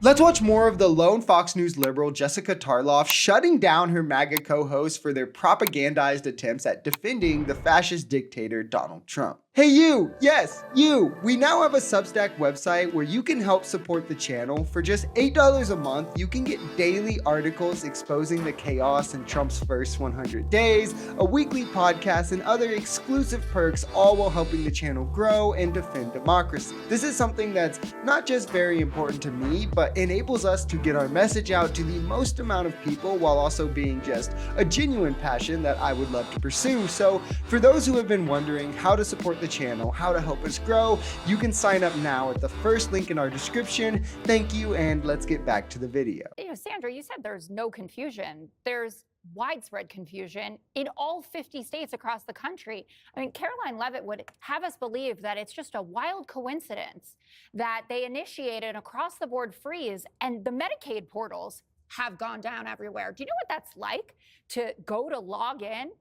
Let's watch more of the lone Fox News liberal Jessica Tarlov shutting down her MAGA co-hosts for their propagandized attempts at defending the fascist dictator Donald Trump. Hey you! Yes, you! We now have a Substack website where you can help support the channel. For just $8 a month, you can get daily articles exposing the chaos in Trump's first 100 days, a weekly podcast, and other exclusive perks, all while helping the channel grow and defend democracy. This is something that's not just very important to me, but enables us to get our message out to the most amount of people while also being just a genuine passion that I would love to pursue. So for those who have been wondering how to support the channel, how to help us grow, you can sign up now at the first link in our description. Thank you, and let's get back to the video. Sandra, you said there's no confusion. There's widespread confusion in all 50 states across the country. I mean, Caroline Leavitt would have us believe that it's just a wild coincidence that they initiated an across-the-board freeze and the Medicaid portals have gone down everywhere. Do you know what that's like to go to log in,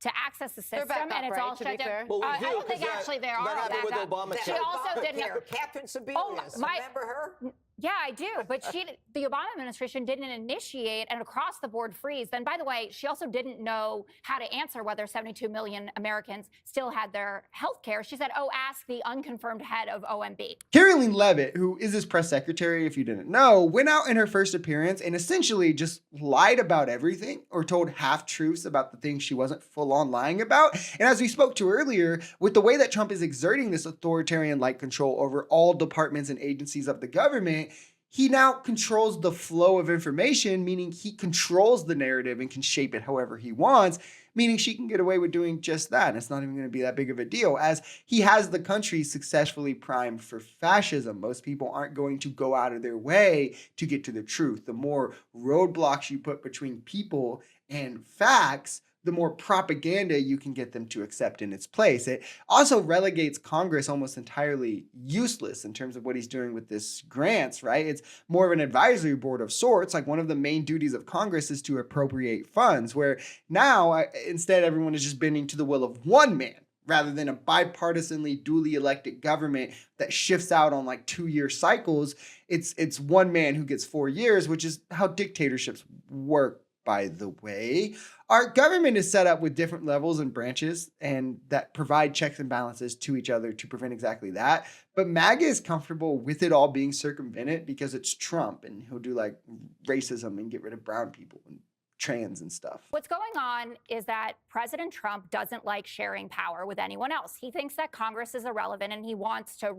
to access the system, and it's all shut down? Well, I don't think actually they are all back up. Obamacare. She also didn't. Catherine Sebelius, remember her? Yeah, I do. But the Obama administration didn't initiate an across-the-board freeze. Then, by the way, she also didn't know how to answer whether 72 million Americans still had their health care. She said, oh, ask the unconfirmed head of OMB. Caroline Leavitt, who is his press secretary, if you didn't know, went out in her first appearance and essentially just lied about everything or told half-truths about the things she wasn't full-on lying about. And as we spoke to earlier, with the way that Trump is exerting this authoritarian-like control over all departments and agencies of the government, he now controls the flow of information, meaning he controls the narrative and can shape it however he wants, meaning she can get away with doing just that. And it's not even going to be that big of a deal, as he has the country successfully primed for fascism. Most people aren't going to go out of their way to get to the truth. The more roadblocks you put between people and facts, the more propaganda you can get them to accept in its place. It also relegates Congress almost entirely useless in terms of what he's doing with this grants, right? It's more of an advisory board of sorts. Like, one of the main duties of Congress is to appropriate funds, where now instead everyone is just bending to the will of one man, rather than a bipartisanly duly elected government that shifts out on like 2-year cycles. It's one man who gets 4 years, which is how dictatorships work, by the way. Our government is set up with different levels and branches and that provide checks and balances to each other to prevent exactly that. But MAGA is comfortable with it all being circumvented because it's Trump, and he'll do like racism and get rid of brown people and trans and stuff. What's going on is that President Trump doesn't like sharing power with anyone else. He thinks that Congress is irrelevant and he wants to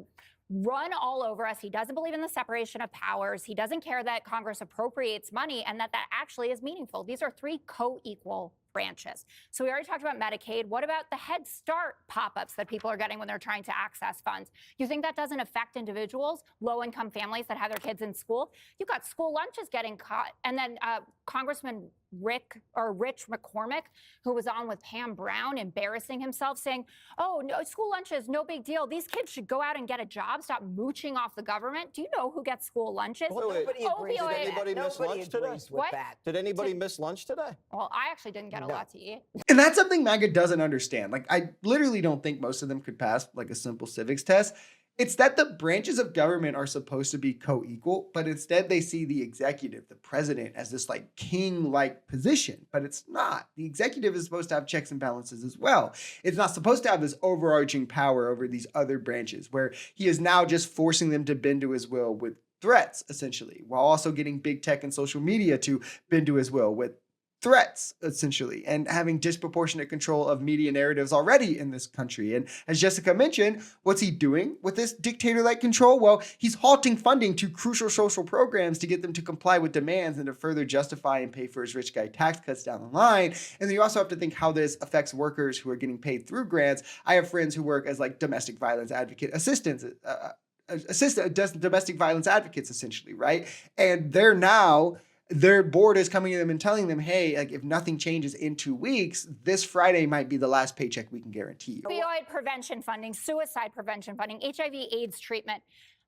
run all over us. He doesn't believe in the separation of powers. He doesn't care that Congress appropriates money and that actually is meaningful. These are three co-equal branches. So we already talked about Medicaid. What about the Head Start pop-ups that people are getting when they're trying to access funds? You think that doesn't affect individuals, low-income families that have their kids in school? You've got school lunches getting cut. And then Congressman Rich McCormick, who was on with Pam Brown, embarrassing himself, saying, oh, no, school lunches, no big deal. These kids should go out and get a job, stop mooching off the government. Do you know who gets school lunches? Well, nobody agrees. Did anybody miss lunch today? What? Did anybody miss lunch today? Well, I actually didn't get a lot to eat. And that's something MAGA doesn't understand. Like, I literally don't think most of them could pass like a simple civics test. It's that the branches of government are supposed to be co-equal, but instead they see the executive, the president, as this like king-like position, but it's not. The executive is supposed to have checks and balances as well. It's not supposed to have this overarching power over these other branches, where he is now just forcing them to bend to his will with threats, essentially, while also getting big tech and social media to bend to his will with threats, essentially, and having disproportionate control of media narratives already in this country. And as Jessica mentioned, what's he doing with this dictator-like control? Well, he's halting funding to crucial social programs to get them to comply with demands and to further justify and pay for his rich guy tax cuts down the line. And then you also have to think how this affects workers who are getting paid through grants. I have friends who work as like domestic violence advocate assistants, domestic violence advocates, essentially, right? And they're now, their board is coming to them and telling them, hey, like, if nothing changes in 2 weeks, this Friday might be the last paycheck we can guarantee you. Opioid prevention funding, suicide prevention funding, HIV/AIDS treatment.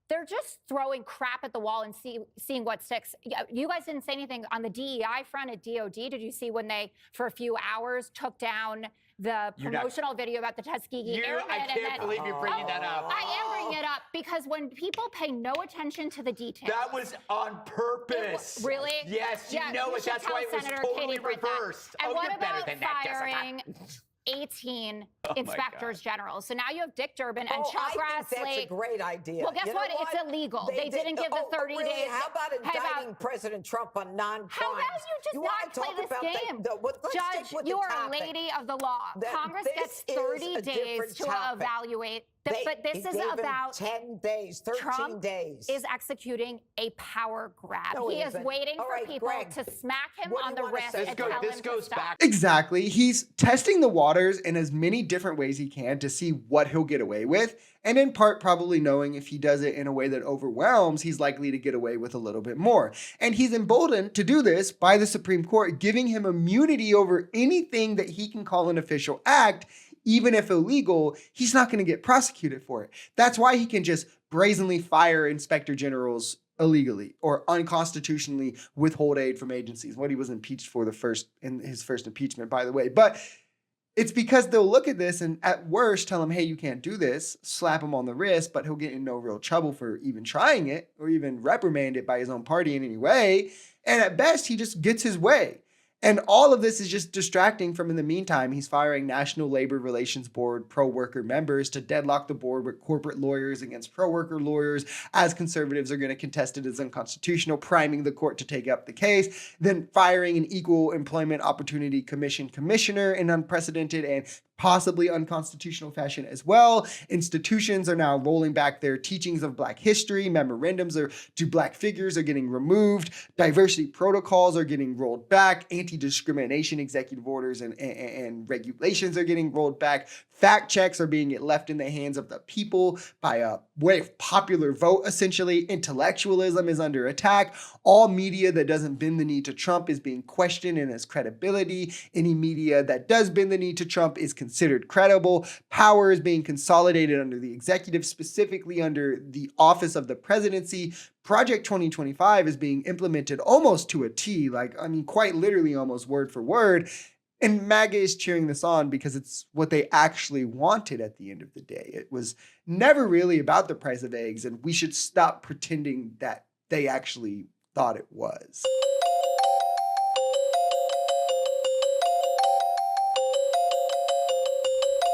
They're just throwing crap at the wall and seeing what sticks. You guys didn't say anything on the DEI front at DOD. Did you see when they, for a few hours, took down the promotional video about the Tuskegee Airmen. I can't believe you're bringing that up. I am bringing it up because when people pay no attention to the details. That was on purpose. Really? Yes, you know it. That's why it was Senator totally Katie Britt that. reversed. And what you're better about than that, firing Jessica. 18 inspectors general? So now you have Dick Durbin and Chuck Grassley. That's a great idea. Well, guess what? It's illegal. They didn't give the 30 really? days. How about indicting President Trump on non-crimes? How about you just not play this game? Judge, you are a lady of the law. Congress gets 30 days to evaluate. But this is about 10 days, 13 Trump days. Is executing a power grab. No, he is waiting for people to smack him on the wrist and tell him to stop. Exactly. He's testing the waters in as many different ways he can to see what he'll get away with. And in part, probably knowing if he does it in a way that overwhelms, he's likely to get away with a little bit more. And he's emboldened to do this by the Supreme Court, giving him immunity over anything that he can call an official act. Even if illegal, he's not going to get prosecuted for it. That's why he can just brazenly fire inspector generals illegally or unconstitutionally withhold aid from agencies. What he was impeached for in his first impeachment, by the way. But it's because they'll look at this and at worst tell him, hey, you can't do this, slap him on the wrist, but he'll get in no real trouble for even trying it or even reprimanded by his own party in any way. And at best, he just gets his way. And all of this is just distracting from, in the meantime, he's firing National Labor Relations Board pro-worker members to deadlock the board with corporate lawyers against pro-worker lawyers, as conservatives are going to contest it as unconstitutional, priming the court to take up the case, then firing an Equal Employment Opportunity Commission commissioner in unprecedented and possibly unconstitutional fashion as well. Institutions are now rolling back their teachings of Black history. Memorandums to Black figures are getting removed. Diversity protocols are getting rolled back. Anti-discrimination executive orders and regulations are getting rolled back. Fact checks are being left in the hands of the people by a way of popular vote, essentially. Intellectualism is under attack. All media that doesn't bend the knee to Trump is being questioned in its credibility. Any media that does bend the knee to Trump is considered credible. Power is being consolidated under the executive, specifically under the office of the presidency. Project 2025 is being implemented almost to a T, quite literally almost word for word. And MAGA is cheering this on because it's what they actually wanted at the end of the day. It was never really about the price of eggs, and we should stop pretending that they actually thought it was.